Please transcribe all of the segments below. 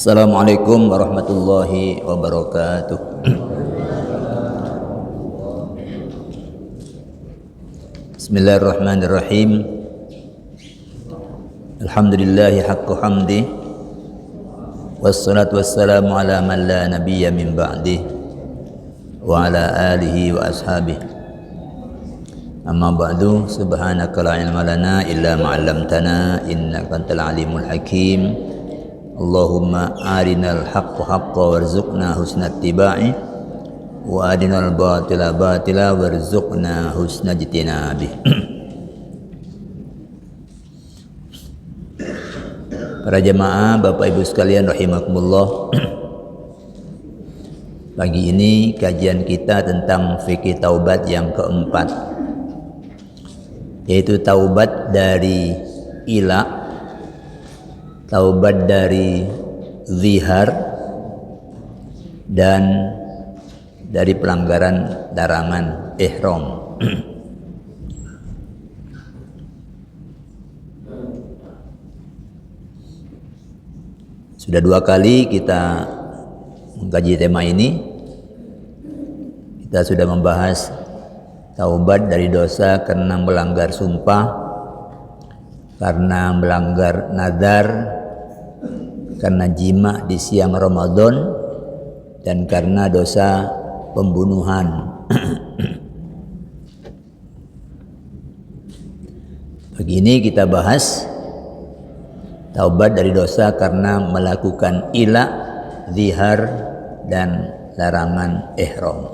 Assalamualaikum warahmatullahi wabarakatuh. Bismillahirrahmanirrahim. Alhamdulillahi haqqa hamdi, wassalatu wassalamu ala man la nabiyya min ba'di wa ala alihi wa ashabihi. Amma ba'du, subhanaka la ilma lana illa ma 'allamtana innaka antal alimul hakim. Allahumma arinal haqqa haqqa warzuqna husna ittiba'i wa arinal batila batila warzuqna husna ijtinabi. Para jemaah, Bapak Ibu sekalian rahimakumullah. Pagi ini kajian kita tentang fikih taubat yang keempat, yaitu taubat dari ila, taubat dari zihar, dan dari pelanggaran larangan ihram. Sudah 2 kali kita mengkaji tema ini. Kita sudah membahas taubat dari dosa karena melanggar sumpah, karena melanggar nadar, karena jima di siang Ramadan, dan karena dosa pembunuhan. Pagi ini kita bahas taubat dari dosa karena melakukan ila, zihar, dan larangan ihram.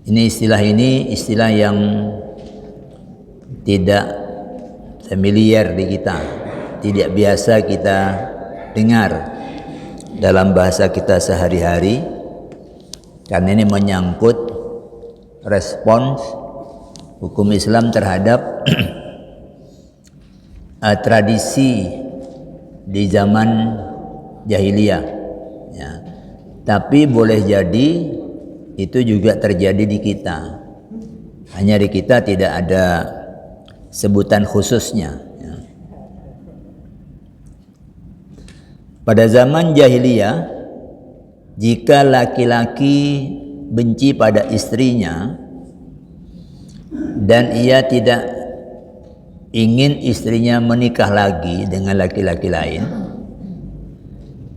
Ini istilah yang tidak familiar di kita, tidak biasa kita dengar dalam bahasa kita sehari-hari, karena ini menyangkut respons hukum Islam terhadap tradisi di zaman jahiliyah, ya. Tapi boleh jadi itu juga terjadi di kita, hanya di kita tidak ada sebutan khususnya. Pada zaman jahiliyah, jika laki-laki benci pada istrinya dan ia tidak ingin istrinya menikah lagi dengan laki-laki lain,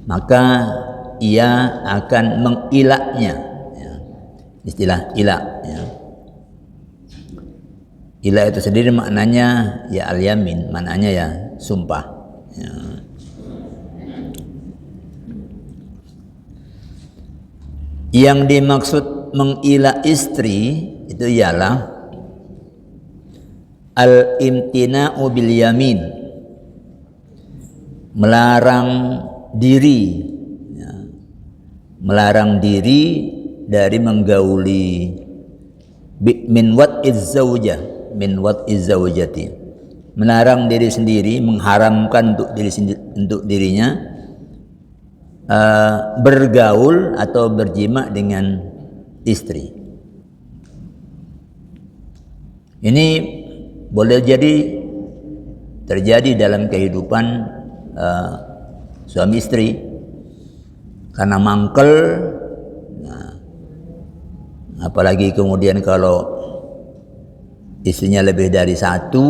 maka ia akan mengilaknya. Istilah ilak, ya. Ilak itu sendiri maknanya ya al-yamin, maknanya ya sumpah, ya. Yang dimaksud mengila istri itu ialah al-imtina'u bil yamin, melarang diri, ya, melarang diri dari menggauli min wat'iz zaujah, min wat'iz zaujati, melarang diri sendiri, mengharamkan untuk dirinya bergaul atau berjima dengan istri. Ini boleh jadi terjadi dalam kehidupan suami istri karena mangkel. Nah, apalagi kemudian kalau istrinya lebih dari satu,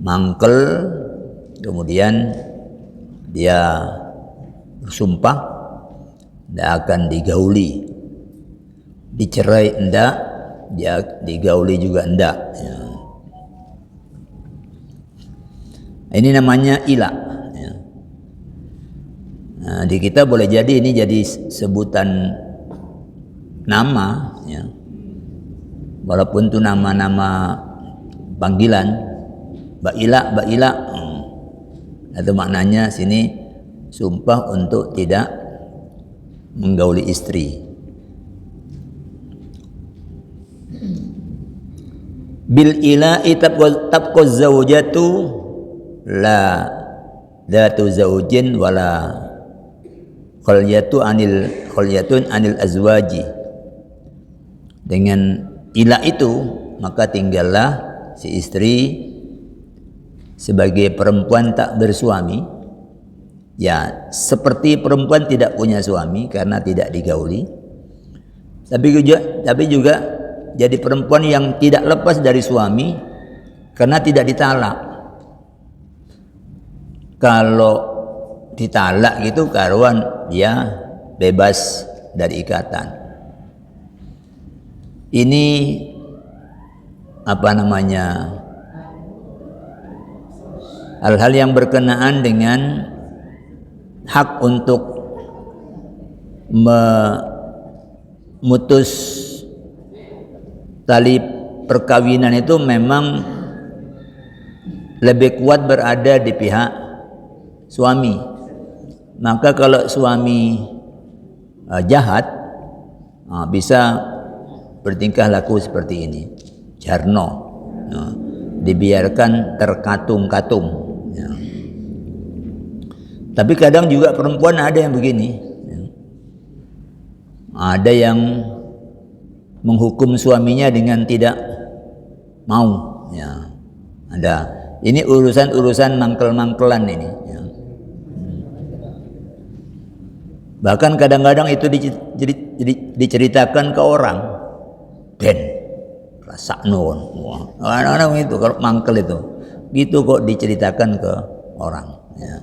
mangkel, kemudian dia bersumpah tidak akan digauli, dicerai enggak, dia digauli juga enggak, ya. Ini namanya ila, ya. Nah, di kita boleh jadi ini jadi sebutan nama, ya. Walaupun itu nama-nama panggilan, Mbak Ila, itu maknanya sini sumpah untuk tidak menggauli istri. Bil ila'i tabqa zawjatu la dhatu zawjin wala khalyatun anil azwaji. Dengan ila itu maka tinggallah si istri sebagai perempuan tak bersuami, ya seperti perempuan tidak punya suami karena tidak digauli, tapi juga jadi perempuan yang tidak lepas dari suami karena tidak ditalak. Kalau ditalak gitu karuan dia bebas dari ikatan. Ini hal-hal yang berkenaan dengan hak untuk memutus tali perkawinan itu memang lebih kuat berada di pihak suami. Maka kalau suami jahat, bisa bertingkah laku seperti ini, jarno, dibiarkan terkatung-katung. Ya. Tapi kadang juga perempuan ada yang begini, ya. Ada yang menghukum suaminya dengan tidak mau, ya. Ada. Ini urusan mangkel-mangkelan ini. Ya. Bahkan kadang-kadang itu diceritakan ke orang, dan rasa nun, orang-orang itu kalau mangkel itu, gitu kok diceritakan ke orang. Ya.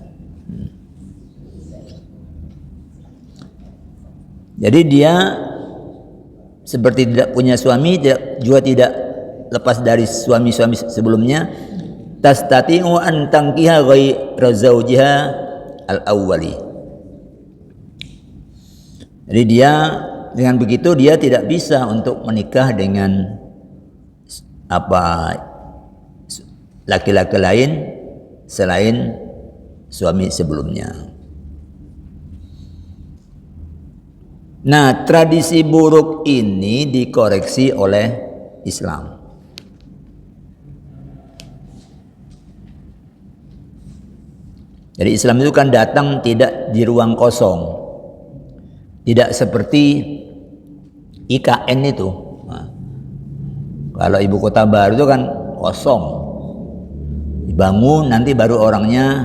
Jadi dia seperti tidak punya suami, juga tidak lepas dari suami-suami sebelumnya. Tastati'u an tankiha ghayra zawjiha al-awwali. Jadi dia dengan begitu dia tidak bisa untuk menikah dengan laki-laki lain selain suami sebelumnya. Nah, tradisi buruk ini dikoreksi oleh Islam. Jadi Islam itu kan datang tidak di ruang kosong. Tidak seperti IKN itu. Nah, kalau ibu kota baru itu kan kosong. Dibangun nanti baru orangnya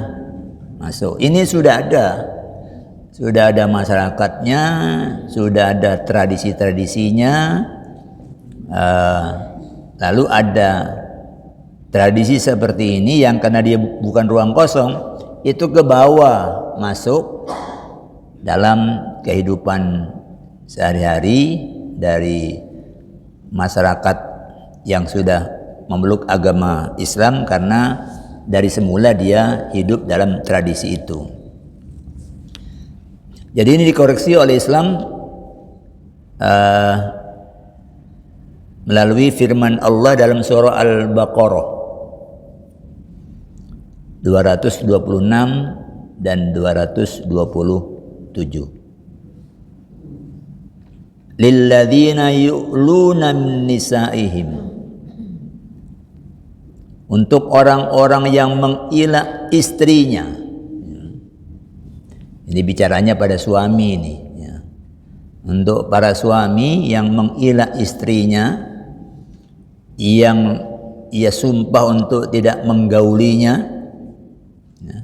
masuk. Ini sudah ada masyarakatnya, sudah ada tradisi-tradisinya, lalu ada tradisi seperti ini yang karena dia bukan ruang kosong, itu ke bawah masuk dalam kehidupan sehari-hari dari masyarakat yang sudah memeluk agama Islam karena dari semula dia hidup dalam tradisi itu. Jadi ini dikoreksi oleh Islam melalui firman Allah dalam surah Al-Baqarah 226 dan 227. Lilladzina yu'luna min nisaihim, untuk orang-orang yang mengilah istrinya. Ini bicaranya pada suami ini, ya. Untuk para suami yang mengilah istrinya, yang ia sumpah untuk tidak menggaulinya, ya.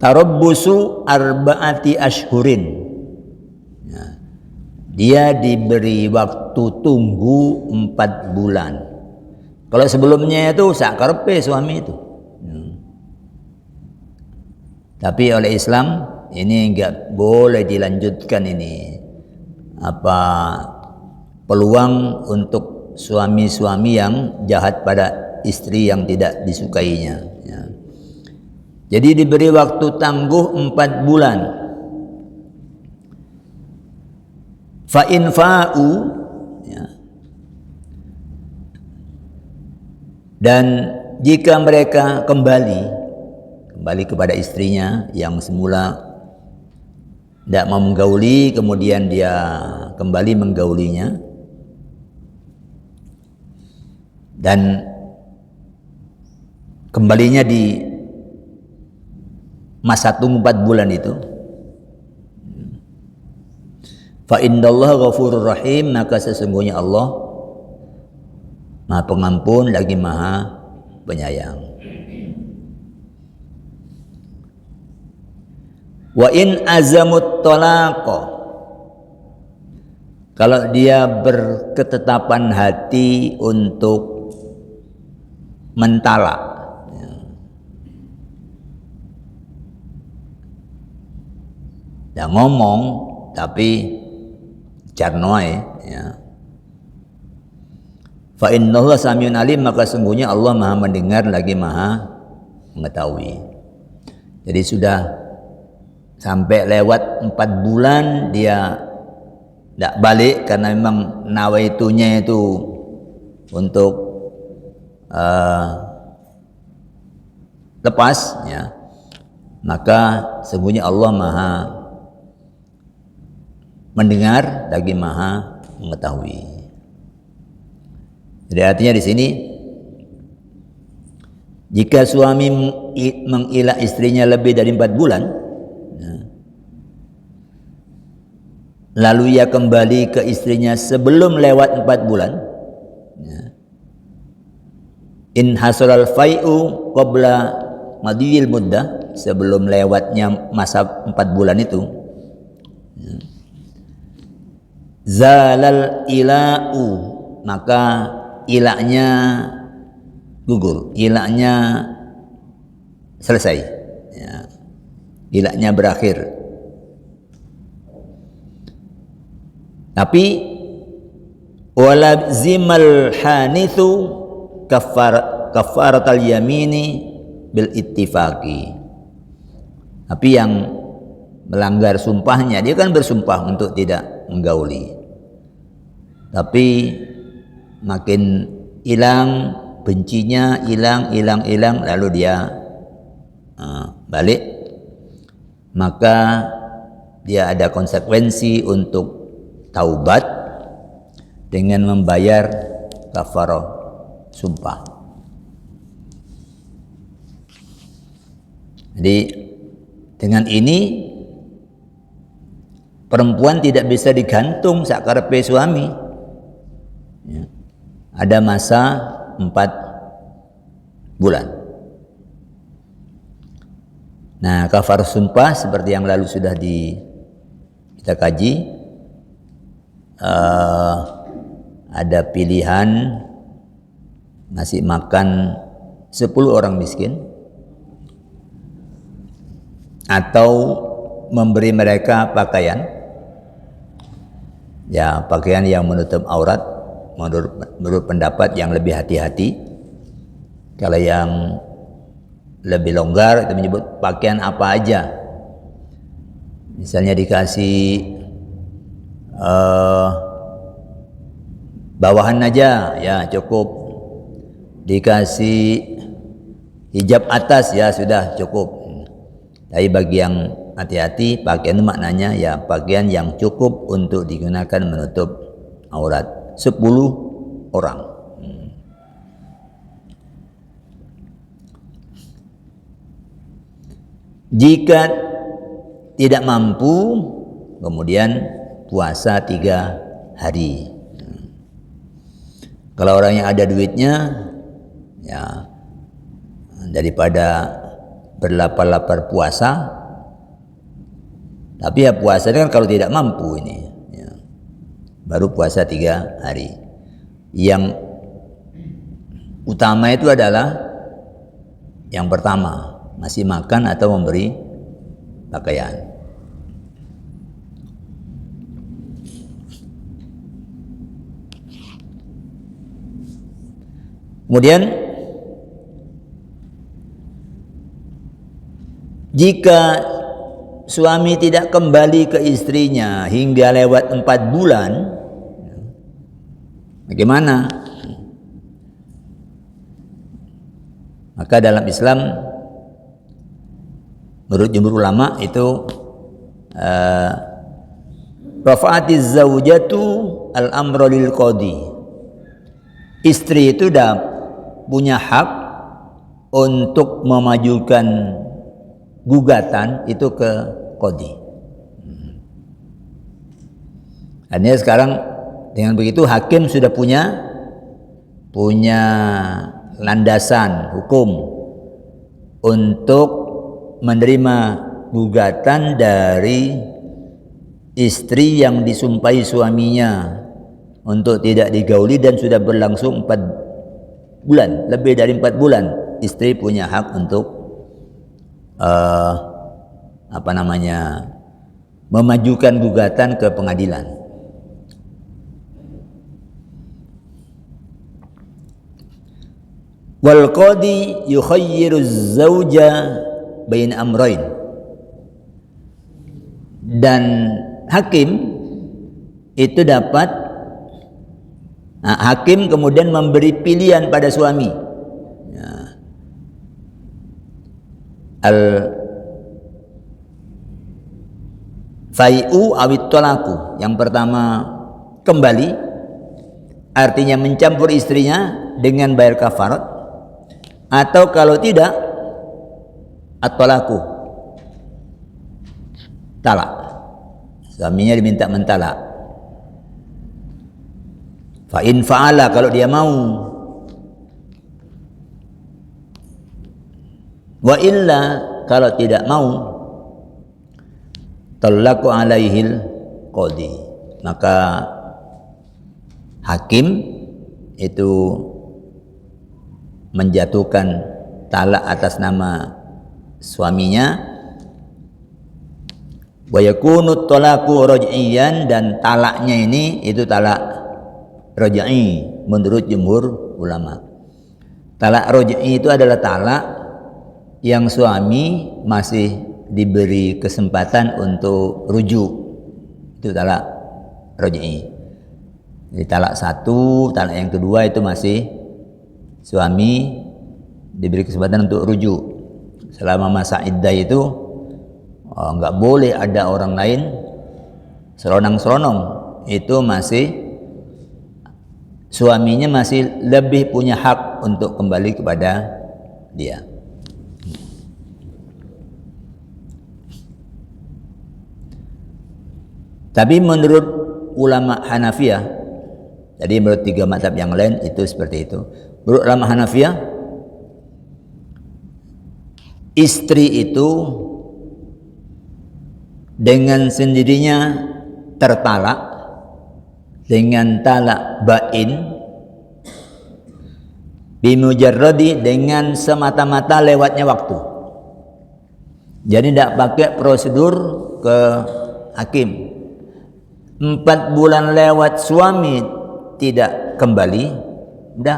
Tarabbusu arba'ati ashhurin, ya. Dia diberi waktu tunggu 4 bulan. Kalau sebelumnya itu sakarpe suami itu, ya. Tapi oleh Islam ini enggak boleh dilanjutkan ini peluang untuk suami-suami yang jahat pada istri yang tidak disukainya, ya. Jadi diberi waktu tangguh 4 bulan. Fa in fa'u, ya. Dan jika mereka kembali kembali kepada istrinya yang semula tidak mau menggauli, kemudian dia kembali menggaulinya, dan kembalinya di masa tunggu 4 bulan itu. Fa innallaha ghafurur rahim, maka sesungguhnya Allah Maha Pengampun lagi Maha Penyayang. Wa in azamut talaqa, kalau dia berketetapan hati untuk mentalak, ya ngomong tapi carnoai, ya. Fa innallaha samiun alim, maka sungguhnya Allah Maha mendengar lagi Maha mengetahui. Jadi sudah sampai lewat 4 bulan dia tidak balik karena memang nawaitunya itu untuk lepas, ya. Maka sungguhnya Allah Maha mendengar lagi Maha mengetahui. Jadi artinya di sini, jika suami mengilah istrinya lebih dari 4 bulan, lalu ia kembali ke istrinya sebelum lewat 4 bulan, in hasaral fai'u qabla madiyil muddah, sebelum lewatnya masa 4 bulan itu, zalal ila'u, maka ilaknya gugur, ilaknya selesai, ya. Ilaknya berakhir. Tapi walazimal hanithu kafaratal yamini bil ittifaqi. Tapi yang melanggar sumpahnya, dia kan bersumpah untuk tidak menggauli, tapi makin hilang bencinya, hilang, lalu dia balik, maka dia ada konsekuensi untuk taubat dengan membayar kafarah sumpah. Jadi dengan ini perempuan tidak bisa digantung sakarepe suami, ya. Ada masa 4 bulan. Nah, kafarah sumpah seperti yang lalu sudah kita kaji, ada pilihan ngasih makan 10 orang miskin, atau memberi mereka pakaian, ya, pakaian yang menutup aurat, menurut pendapat yang lebih hati-hati. Kalau yang lebih longgar itu menyebut pakaian apa aja, misalnya dikasih bawahan aja, ya cukup, dikasih hijab atas, ya sudah cukup. Tapi bagi yang hati-hati, pakaian itu maknanya ya pakaian yang cukup untuk digunakan menutup aurat, 10 orang. Jika tidak mampu, kemudian puasa 3 hari. Kalau orang yang ada duitnya, ya daripada berlapar-lapar puasa, tapi ya puasa kan kalau tidak mampu ini, ya, baru puasa 3 hari. Yang utama itu adalah yang pertama, masih makan atau memberi pakaian. Kemudian jika suami tidak kembali ke istrinya hingga lewat 4 bulan, bagaimana? Maka dalam Islam menurut jumhur ulama itu rafa'atiz zaujatu al-amra lil qadi. Istri itu punya hak untuk memajukan gugatan itu ke qadi. Artinya sekarang dengan begitu hakim sudah punya landasan hukum untuk menerima gugatan dari istri yang disumpahi suaminya untuk tidak digauli dan sudah berlangsung 4 bulan, lebih dari 4 bulan. Istri punya hak untuk memajukan gugatan ke pengadilan. Wal qadi yukhayyiru az-zawja bain amrayn. Dan hakim itu hakim kemudian memberi pilihan pada suami. Al-fai'u awit talaku. Yang pertama kembali, artinya mencampur istrinya dengan bayar kafarat, atau kalau tidak at-talaku, talak. Suaminya diminta mentalak. Fa in fa'ala, kalau dia mau. Wa illa, kalau tidak mau, talaku alaihil qadi, maka hakim itu menjatuhkan talak atas nama suaminya. Wa yakunu talaku raj'iyan, dan talaknya ini itu talak raj'i menurut jumhur ulama. Talak raj'i itu adalah talak yang suami masih diberi kesempatan untuk rujuk. Itu talak raj'i. Jadi talak 1, talak yang kedua itu masih suami diberi kesempatan untuk rujuk. Selama masa iddah itu nggak boleh ada orang lain seronang-seronong. Itu masih suaminya masih lebih punya hak untuk kembali kepada dia. Tapi menurut ulama Hanafiyah, jadi menurut 3 mazhab yang lain itu seperti itu. Menurut ulama Hanafiyah, istri itu dengan sendirinya tertalak dengan talak bain bimujarradi, dengan semata-mata lewatnya waktu. Jadi tidak pakai prosedur ke hakim. 4 bulan lewat suami tidak kembali, udah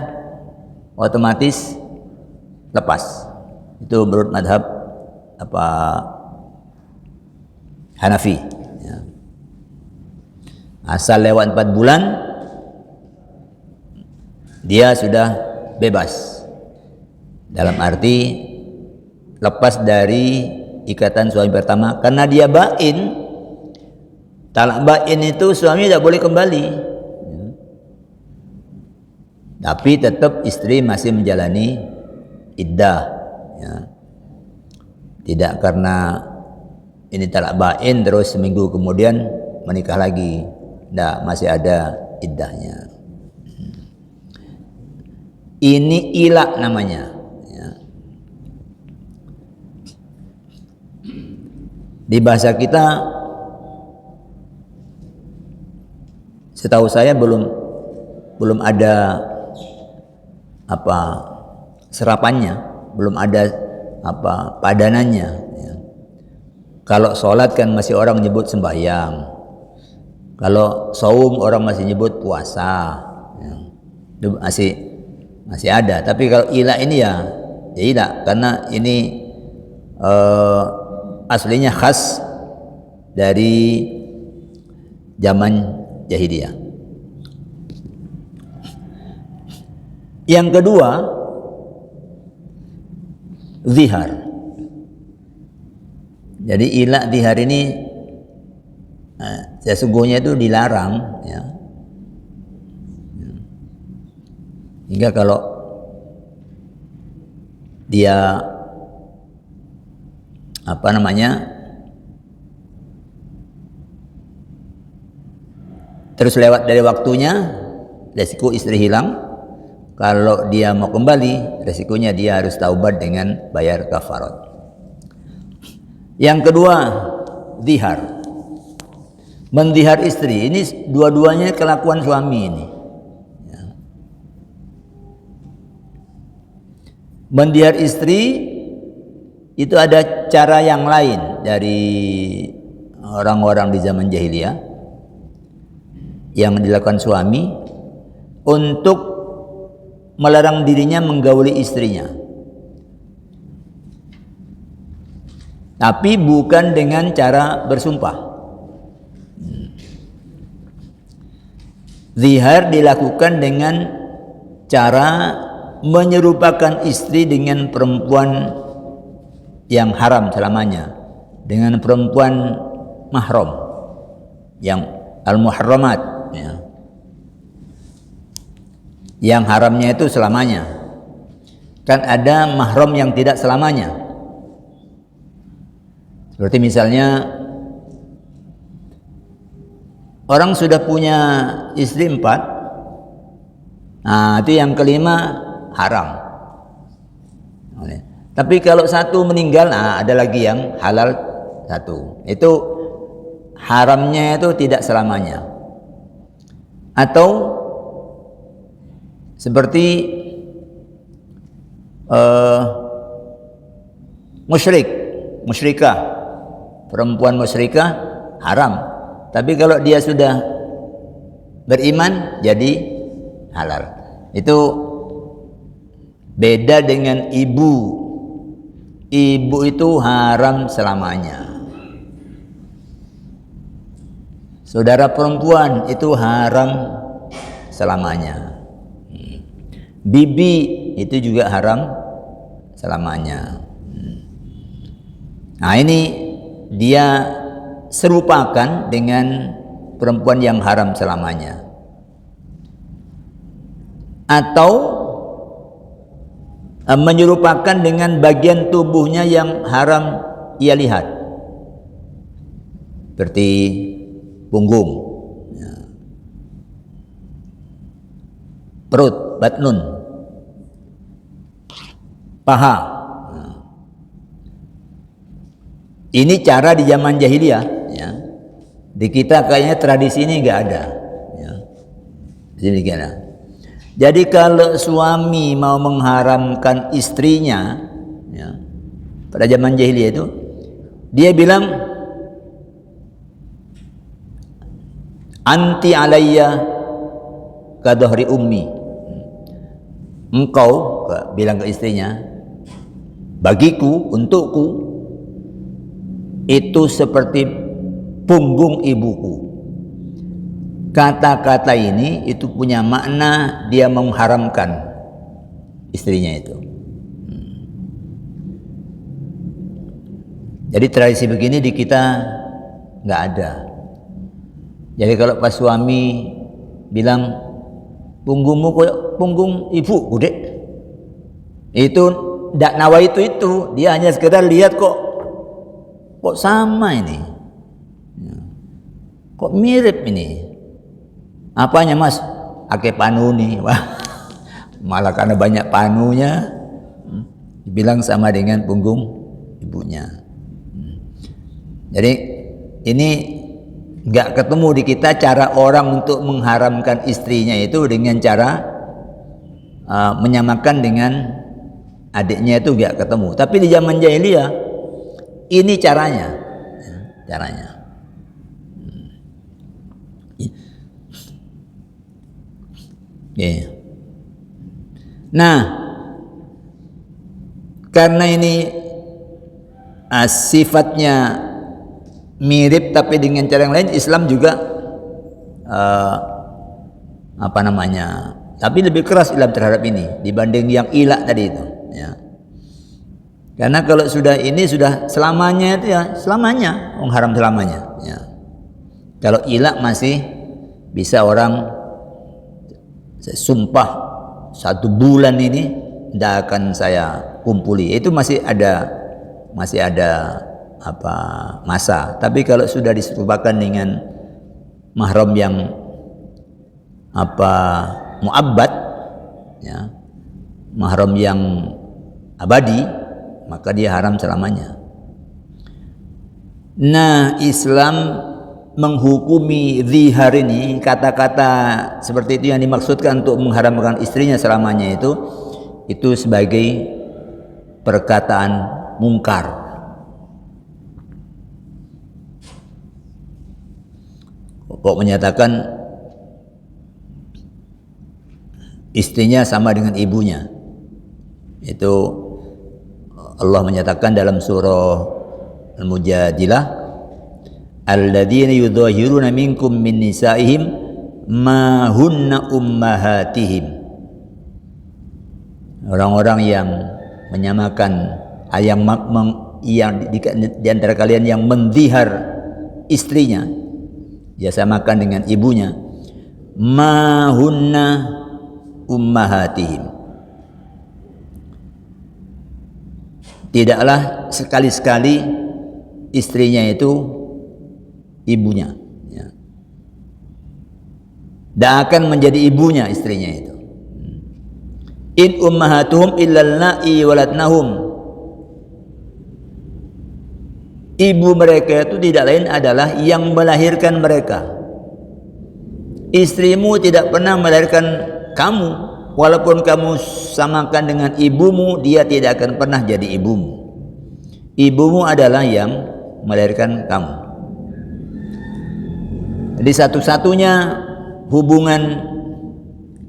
otomatis lepas. Itu menurut madhab Hanafi. Ya. Asal lewat 4 bulan dia sudah bebas. Dalam arti lepas dari ikatan suami pertama, karena dia bain. Talak bain itu suami tidak boleh kembali. Ya. Tapi tetap istri masih menjalani iddah. Ya. Tidak karena ini talak bain terus seminggu kemudian menikah lagi. Tidak, masih ada iddahnya. Ini ilak namanya. Ya. Di bahasa kita, setahu saya belum ada serapannya, belum ada padanannya. Ya. Kalau sholat kan masih orang nyebut sembahyang. Kalau saum orang masih nyebut puasa. Ya. Itu masih ada. Tapi kalau ilah ini ya ilah, karena ini aslinya khas dari zaman jahiliyah. Yang kedua, zihar. Jadi ilak zihar ini sesungguhnya itu dilarang, ya. Hingga kalau dia terus lewat dari waktunya, resiko istri hilang. Kalau dia mau kembali, resikonya dia harus taubat dengan bayar kafarat. Yang kedua, zihar. Mendihar istri, ini dua-duanya kelakuan suami ini. Mendihar istri itu ada cara yang lain dari orang-orang di zaman jahiliyah yang dilakukan suami untuk melarang dirinya menggauli istrinya, tapi bukan dengan cara bersumpah. Zihar dilakukan dengan cara menyerupakan istri dengan perempuan yang haram selamanya, dengan perempuan mahram yang al-muharramat, ya. Yang haramnya itu selamanya. Kan ada mahram yang tidak selamanya. Seperti misalnya orang sudah punya istri 4, nah itu yang kelima haram. Tapi kalau satu meninggal, nah ada lagi yang halal satu. Itu haramnya itu tidak selamanya. Atau seperti musyrikah, perempuan musyrikah haram. Tapi kalau dia sudah beriman jadi halal. Itu beda dengan ibu. Ibu itu haram selamanya. Saudara perempuan itu haram selamanya. Bibi itu juga haram selamanya. Nah ini dia serupakan dengan perempuan yang haram selamanya. Atau menyerupakan dengan bagian tubuhnya yang haram ia lihat, seperti punggung, perut, batnun, paha. Ini cara di zaman jahiliyah, ya. Di kita kayaknya tradisi ini nggak ada, ya. Di sini gimana? Jadi kalau suami mau mengharamkan istrinya, ya, pada zaman jahiliyah itu, dia bilang, anti alayya kadhri ummi. Engkau, bilang ke istrinya, bagiku, untukku, itu seperti punggung ibuku. Kata-kata ini itu punya makna dia mengharamkan istrinya itu. Jadi tradisi begini di kita nggak ada. Jadi kalau pas suami bilang punggungmu kayak punggung ibu, Dek, itu ndak nawa itu dia hanya sekedar lihat kok sama ini, kok mirip ini. Apanya mas? Ake panu nih. Wah, malah karena banyak panunya dibilang sama dengan punggung ibunya. Jadi ini nggak ketemu di kita cara orang untuk mengharamkan istrinya itu dengan cara menyamakan dengan adiknya, itu nggak ketemu. Tapi di zaman jahiliyah ini caranya. Yeah. Nah, karena ini sifatnya mirip tapi dengan cara yang lain, Islam juga tapi lebih keras Islam terhadap ini dibanding yang ilak tadi itu, ya. Karena kalau sudah ini sudah selamanya itu ya selamanya, haram selamanya. Ya. Kalau ilak masih bisa orang sumpah 1 bulan ini tidak akan saya kumpuli. Itu masih ada apa masa. Tapi kalau sudah diserupakan dengan mahram yang apa muabbad, ya, mahram yang abadi, maka dia haram selamanya. Nah, Islam menghukumi zihar ini, kata-kata seperti itu yang dimaksudkan untuk mengharamkan istrinya selamanya itu sebagai perkataan mungkar. Kok menyatakan istrinya sama dengan ibunya. Itu Allah menyatakan dalam surah Al-Mujadilah, alladzina yudhahiruna minkum min nisaihim ma hunna ummahatihim. Orang-orang yang menyamakan yang di antara kalian yang mendihar istrinya, dia samakan dengan ibunya. Ma hunna ummahatihim. Tidaklah sekali-sekali istrinya itu ibunya, ya. Dan akan menjadi ibunya istrinya itu. In ummahatuhum illal na'i waladnahum. Ibu mereka itu tidak lain adalah yang melahirkan mereka. Istrimu tidak pernah melahirkan kamu. Walaupun kamu samakan dengan ibumu, dia tidak akan pernah jadi ibumu. Ibumu adalah yang melahirkan kamu. Jadi satu-satunya hubungan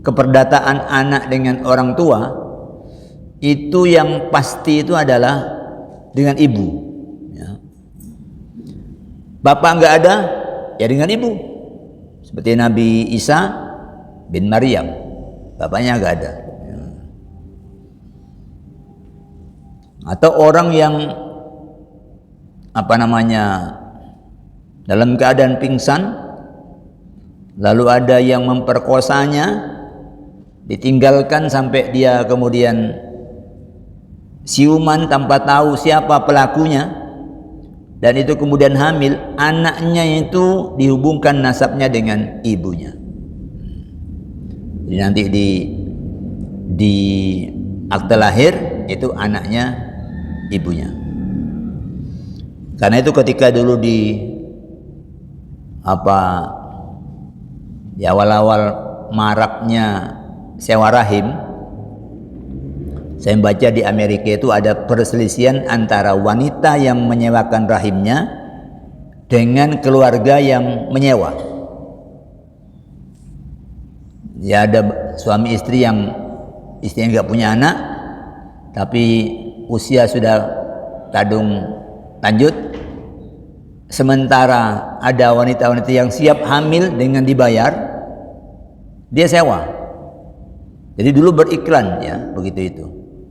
keperdataan anak dengan orang tua itu yang pasti itu adalah dengan ibu. Ya. Bapak nggak ada, ya dengan ibu. Seperti Nabi Isa bin Maryam. Bapaknya nggak ada. Atau orang yang dalam keadaan pingsan, lalu ada yang memperkosanya, ditinggalkan sampai dia kemudian siuman tanpa tahu siapa pelakunya, dan itu kemudian hamil, anaknya itu dihubungkan nasabnya dengan ibunya. Jadi nanti di akte lahir itu anaknya ibunya. Karena itu ketika dulu di awal-awal maraknya sewa rahim, saya baca di Amerika itu ada perselisihan antara wanita yang menyewakan rahimnya dengan keluarga yang menyewa. Ya, ada suami istri yang istrinya nggak punya anak, tapi usia sudah kadung lanjut. Sementara ada wanita-wanita yang siap hamil dengan dibayar, dia sewa. Jadi dulu beriklan, ya begitu itu.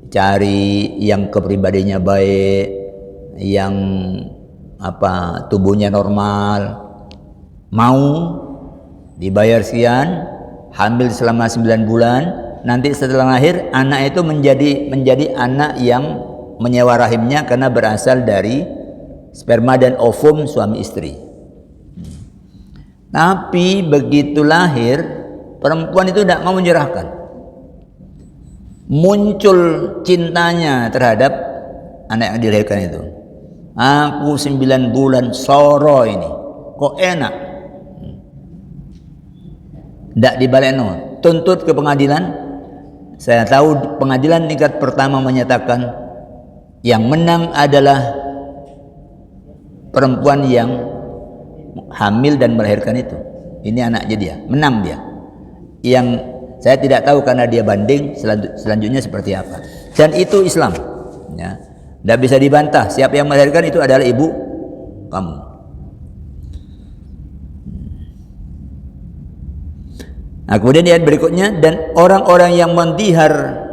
Cari yang kepribadiannya baik, yang tubuhnya normal, mau dibayar sekian. Hamil selama 9 bulan, nanti setelah lahir anak itu menjadi anak yang menyewa rahimnya karena berasal dari sperma dan ovum suami istri. Tapi begitu lahir, perempuan itu tidak mau menyerahkan. Muncul cintanya terhadap anak yang dilahirkan itu. Aku 9 bulan soro ini, kok enak. Tidak dibaleno, tuntut ke pengadilan. Saya tahu pengadilan tingkat pertama menyatakan yang menang adalah perempuan yang hamil dan melahirkan itu. Ini anaknya dia, menang dia. Yang saya tidak tahu karena dia banding selanjutnya seperti apa. Dan itu Islam. Ya, tidak bisa dibantah. Siapa yang melahirkan itu adalah ibu kamu. Nah, kemudian ayat berikutnya, dan orang-orang yang mendihar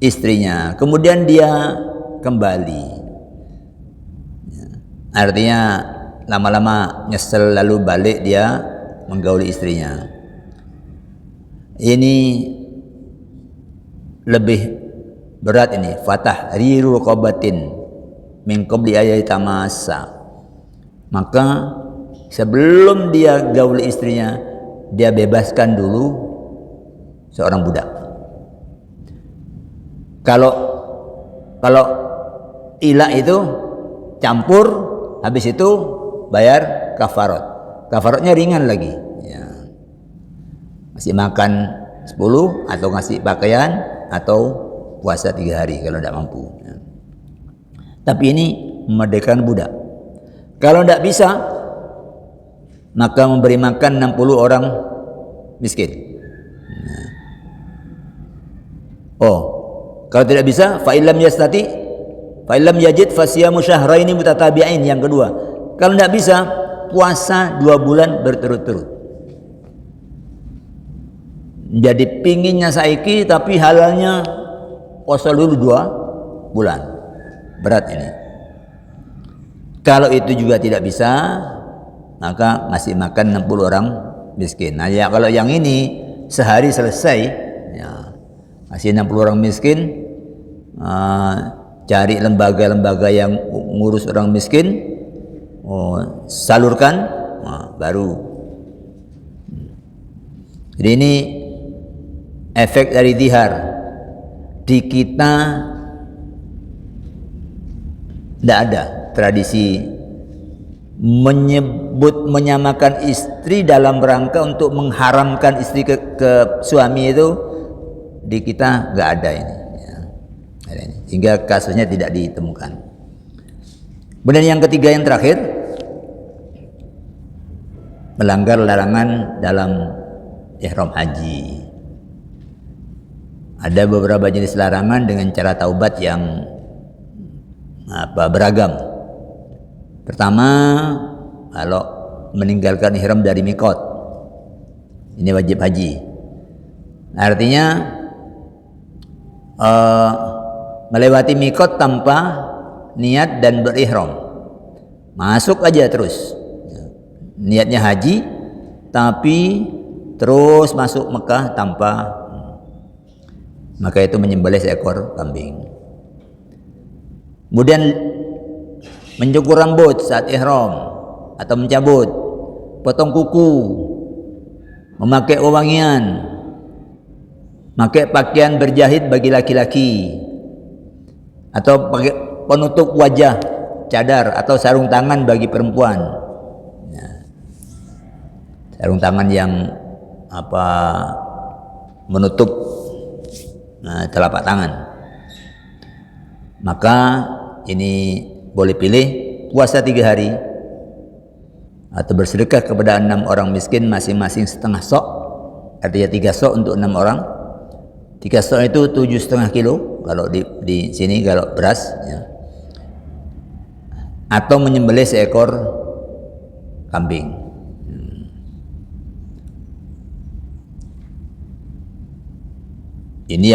istrinya, kemudian dia kembali. Artinya lama-lama nyesel lalu balik dia menggauli istrinya. Ini lebih berat ini, fatah riru qabatin min qabli ayat tamasa. Maka sebelum dia gauli istrinya, dia bebaskan dulu seorang budak. Kalau ilah itu campur, habis itu bayar kafarat. Kafaratnya ringan lagi. Ya. Masih makan 10 atau ngasih pakaian atau puasa 3 hari kalau tidak mampu. Ya. Tapi ini memerdekakan budak. Kalau tidak bisa, maka memberi makan 60 orang miskin. Nah. Kalau tidak bisa, fa illam yastati, fa illam yajid fasiyamu syahraini mutatabi'ain. Yang kedua, kalau tidak bisa, puasa 2 bulan berturut-turut. Jadi pinginnya saiki tapi halalnya puasa dulu 2 bulan. Berat ini. Kalau itu juga tidak bisa, maka masih makan 60 orang miskin. Nah, ya kalau yang ini sehari selesai, ya, masih 60 orang miskin, cari lembaga-lembaga yang ngurus orang miskin, salurkan, baru. Jadi ini efek dari zihar. Di kita tidak ada tradisi menyamakan istri dalam rangka untuk mengharamkan istri ke suami itu. Di kita nggak ada ini, ya. Hingga kasusnya tidak ditemukan. Kemudian yang ketiga, yang terakhir, melanggar larangan dalam ihram haji. Ada beberapa jenis larangan dengan cara taubat yang beragam. Pertama, kalau meninggalkan ihram dari mikot, ini wajib haji. Artinya melewati mikot tanpa niat dan berihram, masuk aja terus. Niatnya haji, tapi terus masuk Mekah tanpa, maka itu menyembelih seekor kambing. Kemudian mencukur rambut saat ihram atau mencabut, potong kuku, memakai wewangian, memakai pakaian berjahit bagi laki-laki, atau pakai penutup wajah, cadar atau sarung tangan bagi perempuan. Nah, sarung tangan yang menutup telapak tangan. Maka ini boleh pilih puasa 3 hari atau bersedekah kepada 6 orang miskin masing-masing setengah sok. Artinya 3 sok untuk 6 orang. 3 sok itu 7,5 kilo kalau di sini kalau beras, ya. Atau menyembelih seekor kambing. Ini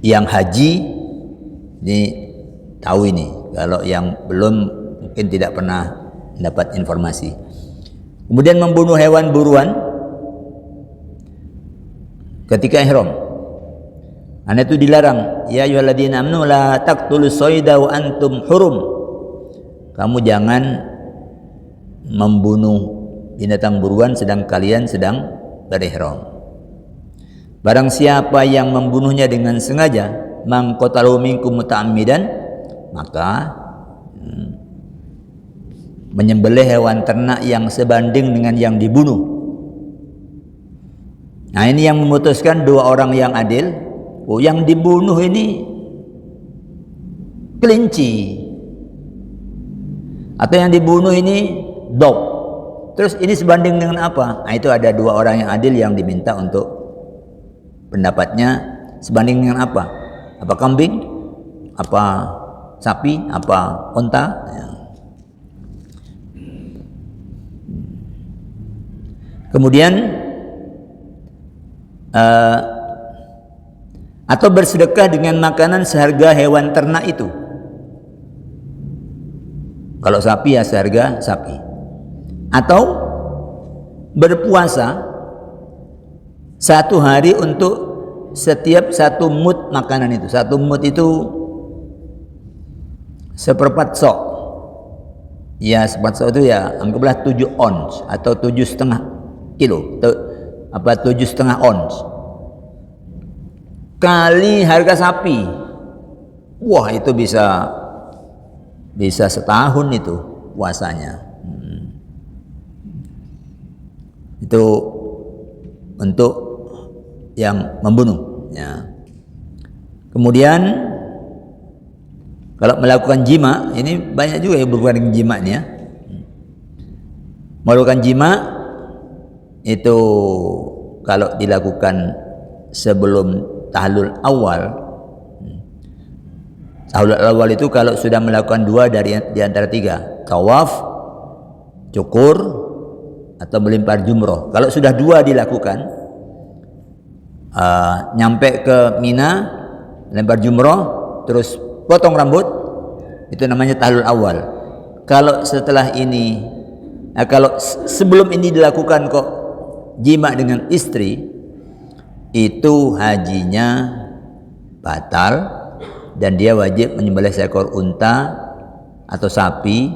yang haji ini tahu ini. Kalau yang belum mungkin tidak pernah dapat informasi. Kemudian membunuh hewan buruan ketika ihram. Anda itu dilarang. Ya ayyuhalladzina amanu la taqtulus sayda wa antum hurum. Kamu jangan membunuh binatang buruan sedang kalian sedang berihram. Barang siapa yang membunuhnya dengan sengaja, man qatalu minkum muta'ammidan, maka menyembelih hewan ternak yang sebanding dengan yang dibunuh. Nah, ini yang memutuskan 2 orang yang adil. Yang dibunuh ini kelinci, atau yang dibunuh ini dog. Terus ini sebanding dengan apa? Nah, itu ada 2 orang yang adil yang diminta untuk pendapatnya sebanding dengan apa? Apa kambing? Apa sapi? Apa unta? Ya. Kemudian atau bersedekah dengan makanan seharga hewan ternak itu. Kalau sapi ya seharga sapi. Atau berpuasa 1 hari untuk setiap 1 mud makanan itu. 1 mud itu 1/4 sok. Ya 1/4 sok itu ya anggaplah 7 ons atau 7,5 kilo atau 7,5 ons kali harga sapi. Wah, itu bisa setahun itu puasanya. Itu untuk yang membunuh ya. Kemudian kalau melakukan jima, ini banyak juga yang berhubungan dengan jima nih ya. Melakukan jima itu kalau dilakukan sebelum tahlul awal. Tahlul awal itu kalau sudah melakukan 2 di antara 3, tawaf, cukur, atau melempar jumroh. Kalau sudah 2 dilakukan, nyampe ke Mina, lempar jumroh, terus potong rambut, itu namanya tahlul awal. Kalau setelah ini, kalau sebelum ini dilakukan kok jima dengan istri, itu hajinya batal dan dia wajib menyembelih seekor unta atau sapi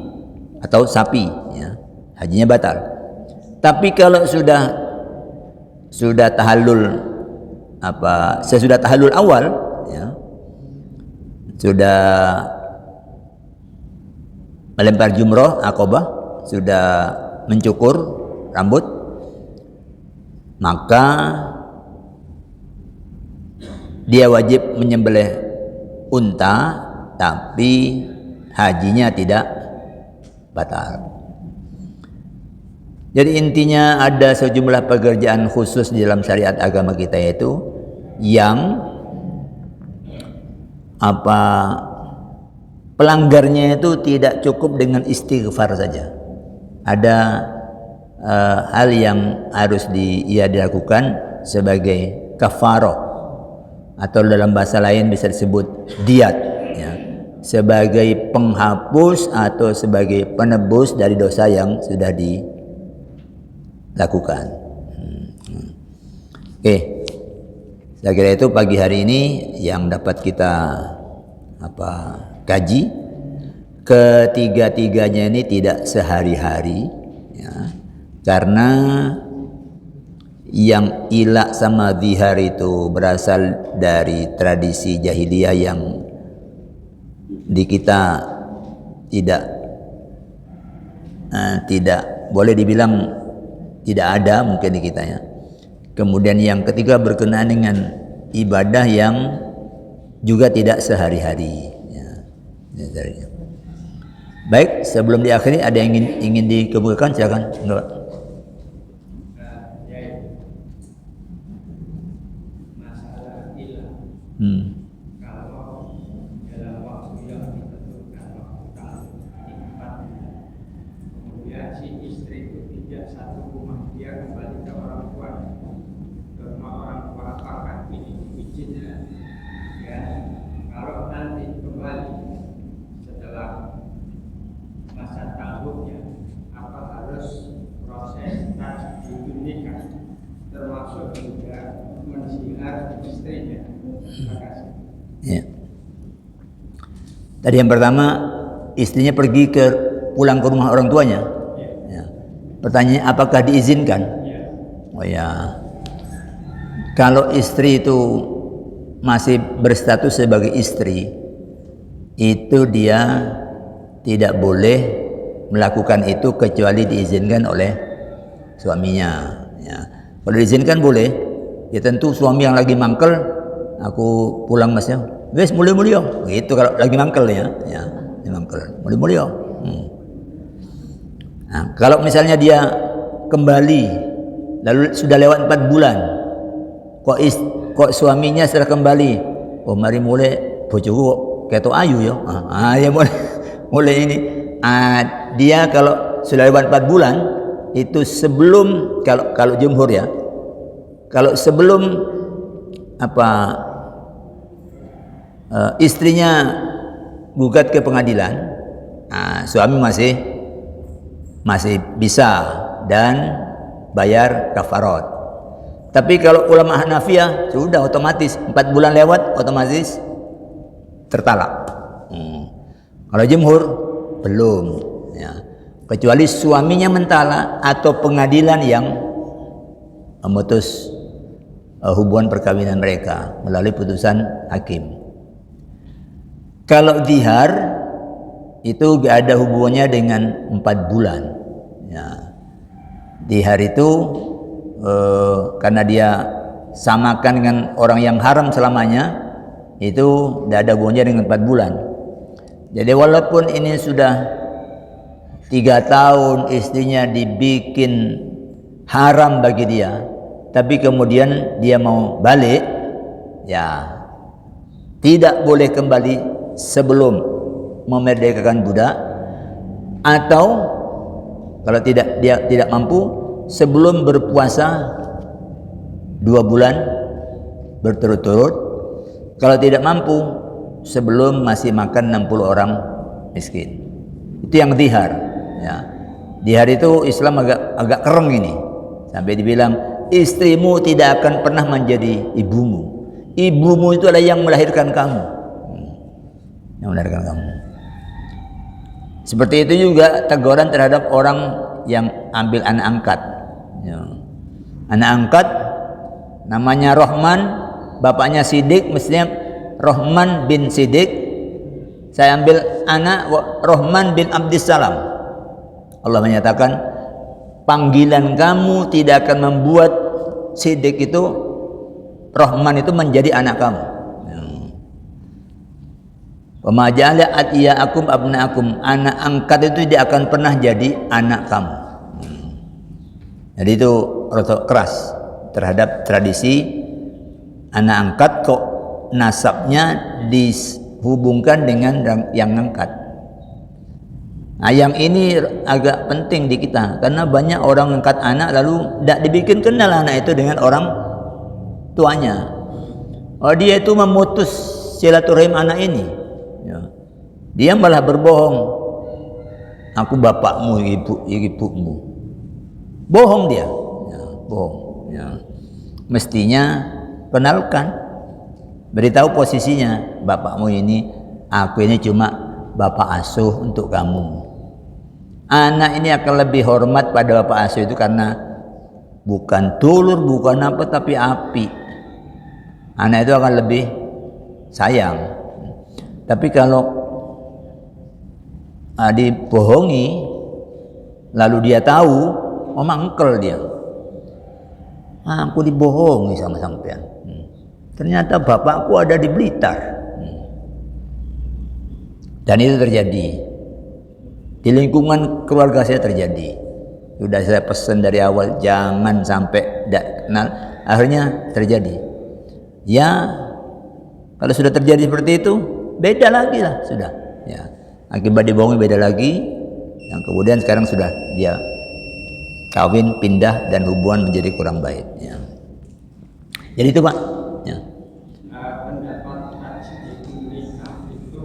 ya. Hajinya batal. Tapi kalau sudah tahallul sesudah tahallul awal ya, sudah melempar jumroh aqabah, sudah mencukur rambut, maka dia wajib menyembelih unta, tapi hajinya tidak batal. Jadi intinya ada sejumlah pekerjaan khusus di dalam syariat agama kita, yaitu yang pelanggarnya itu tidak cukup dengan istighfar saja. Ada hal yang harus dilakukan sebagai kafarah, atau dalam bahasa lain bisa disebut diat ya, sebagai penghapus atau sebagai penebus dari dosa yang sudah dilakukan. Oke, saya kira itu pagi hari ini yang dapat kita kaji. Ketiga-tiganya ini tidak sehari-hari ya, karena yang ilak sama zihar itu berasal dari tradisi jahiliyah yang di kita tidak boleh dibilang tidak ada mungkin di kita ya. Kemudian yang ketiga berkenaan dengan ibadah yang juga tidak sehari-hari ya. Baik, sebelum diakhiri ada yang ingin dikemukakan, silakan. Enggak. Kalau dalam waktu yang ditentukan, waktu tahun 4, kemudian si istri itu tidak satu rumah, dia kembali ke orang tua, ke rumah orang tua, apakah ini izin ya? Kalau nanti kembali setelah masa tahunnya, apa harus proses tasbih nikah, termasuk juga menziar istrinya? Ya. Tadi yang pertama, istrinya pergi pulang ke rumah orang tuanya. Ya. Pertanyaannya, apakah diizinkan? Oh ya, kalau istri itu masih berstatus sebagai istri, itu dia tidak boleh melakukan itu kecuali diizinkan oleh suaminya. Ya. Kalau diizinkan boleh, ya tentu suami yang lagi mangkel, aku pulang mas ya, wes mulia-mulia, gitu kalau lagi mangkel ya, mangkel, mulia-mulia. Nah, kalau misalnya dia kembali, lalu sudah lewat 4 bulan, kok suaminya setelah kembali, oh mari mulai bojoku keto ayu ya, ya mulai ini, dia kalau sudah lewat 4 bulan, itu sebelum kalau jumhur ya, kalau sebelum istrinya gugat ke pengadilan, suami masih bisa dan bayar kafarat. Tapi kalau ulama Hanafiyah sudah otomatis 4 bulan lewat otomatis tertalak. Kalau jumhur belum, ya. Kecuali suaminya mentalak atau pengadilan yang memutus hubungan perkawinan mereka melalui putusan hakim. Kalau zihar itu gak ada hubungannya dengan 4 bulan. Ya. Zihar itu karena dia samakan dengan orang yang haram selamanya, itu gak ada hubungannya dengan 4 bulan. Jadi walaupun ini sudah 3 tahun istrinya dibikin haram bagi dia, tapi kemudian dia mau balik, ya tidak boleh kembali sebelum memerdekakan budak, atau kalau dia tidak mampu sebelum berpuasa 2 bulan berturut-turut, kalau tidak mampu sebelum masih makan 60 orang miskin. Itu yang zihar, ya. Zihar itu Islam agak kereng ini, sampai dibilang istrimu tidak akan pernah menjadi ibumu. Ibumu itu adalah yang melahirkan kamu. Seperti itu juga teguran terhadap orang yang ambil anak angkat, ya. Anak angkat namanya Rohman, bapaknya Sidik, mestinya Rohman bin Sidik. Saya ambil anak Rohman bin Abdissalam. Allah menyatakan panggilan kamu tidak akan membuat Sidik itu, Rohman itu menjadi anak kamu. Wa ma ja'ala atiyaakum abnaakum, anak angkat itu tidak akan pernah jadi anak kamu. Jadi itu rotok keras terhadap tradisi anak angkat, kok nasabnya dihubungkan dengan yang angkat. Nah, yang ini agak penting di kita, karena banyak orang angkat anak lalu tidak dibikin kenal anak itu dengan orang tuanya. Oh, dia itu memutus silaturahim anak ini, ya. Dia malah berbohong, aku bapakmu, ibumu. Bohong dia, ya, bohong, ya. Mestinya kenalkan, beritahu posisinya, bapakmu ini, aku ini cuma bapak asuh untuk kamu. Anak ini akan lebih hormat pada bapak asuh itu karena bukan dulur, bukan apa, tapi api. Anak itu akan lebih sayang. Tapi kalau dibohongi lalu dia tahu, oh mangkel dia. Aku dibohongi sama sampean. Ternyata bapakku ada di Blitar. Dan itu terjadi di lingkungan keluarga saya terjadi. Sudah saya pesan dari awal jangan sampai tidak kenal. Akhirnya terjadi. Ya, kalau sudah terjadi seperti itu, beda lagi lah sudah. Ya, akibat dibohongi beda lagi. Yang kemudian sekarang sudah dia kawin, pindah, dan hubungan menjadi kurang baik. Ya. Jadi itu Pak. Ya. Pendapat haji nikah itu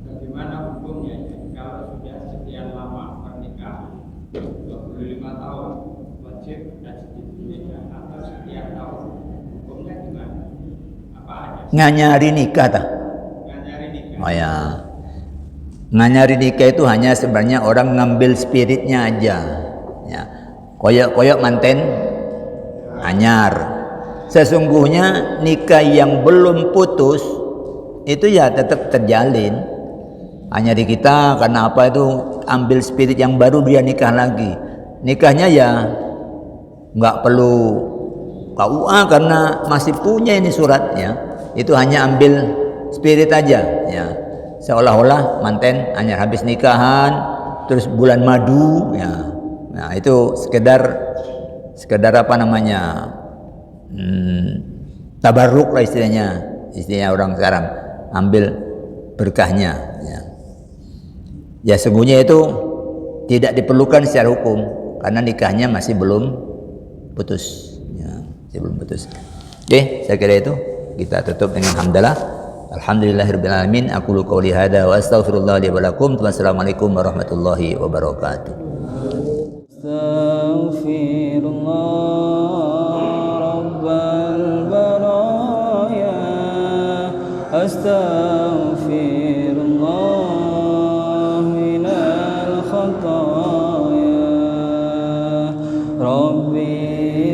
bagaimana hukumnya? Kalau sudah sekian lama pernikahan, 25 tahun, wajib haji nikah atau setiap tahun? Hukumnya gimana? Apa aja? Nganyari nikah tak? Nganyari nikah. Oh ya. Nganyari nikah itu hanya sebenarnya orang ngambil spiritnya aja. Ya. Koyok-koyok manten anyar. Sesungguhnya nikah yang belum putus itu ya tetap terjalin. Hanya di kita karena apa itu ambil spirit yang baru dia nikah lagi. Nikahnya ya nggak perlu KUA karena masih punya ini suratnya. Itu hanya ambil spirit aja ya. Seolah-olah manten hanya habis nikahan terus bulan madu ya. Nah, itu sekedar apa namanya? Tabarruk lah istilahnya orang sekarang, ambil berkahnya ya. Ya sesungguhnya itu tidak diperlukan secara hukum karena nikahnya masih belum putus ya, masih belum putus. Oke, saya kira itu kita tutup dengan hamdalah. Alhamdulillahirabbil alamin. Aqulu qouli hadza wa astaghfirullah li wa lakum. Wassalamualaikum warahmatullahi wabarakatuh. Astaghfirullah rabbal baraya, astaghfirullah minal khataya, Rabbi